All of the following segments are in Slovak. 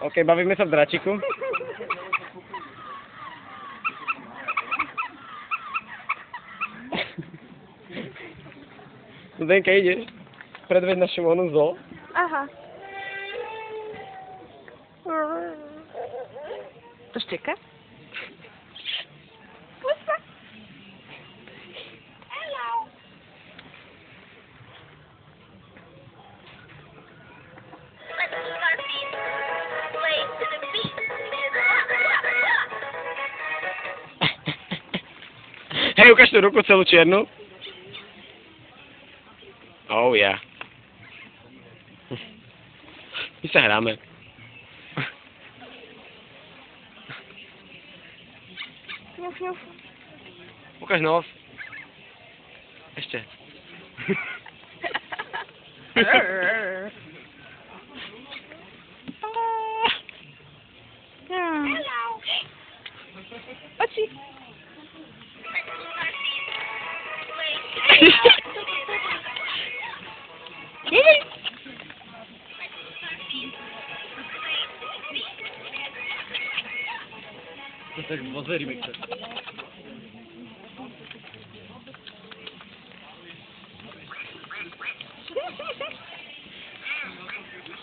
OK, bavíme sa v dračiku. Zdenka, ideš? Predveď našemu onu zoo. Aha. To štěka? Pusa. Hello. Hej, ukáž tú ruku celú čiernu. Oh, ja. My sa hráme. Ňuf, ňuf. Ukáž nos. Ešte. Oči. To tak pozveríme chce.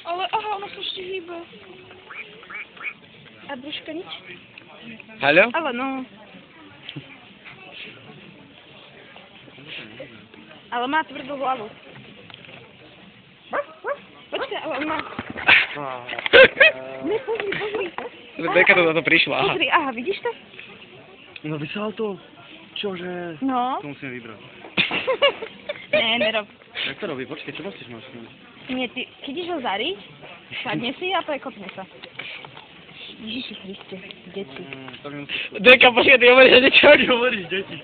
Ale aha, ono sa ešte hýbe. A brúška nič? Haló? Ale no. Ale má tvrdú hlavu. Počkaj, ale on má... Ne, pozri, pozri. Zdenka to za to prišla, aha. Pozri, aha, vidíš to? No vysel to. Čože? No. To musíme vybrať. Ne, nerob. Jak to robí? Počkej, čo musíš mať? Nie, ty, keď ideš ho zariť, sadne si a prekopne sa. Ježiši Kriste, deti. Zdenka, počkaj, ty hovoríš, že niečo hovoríš, deti.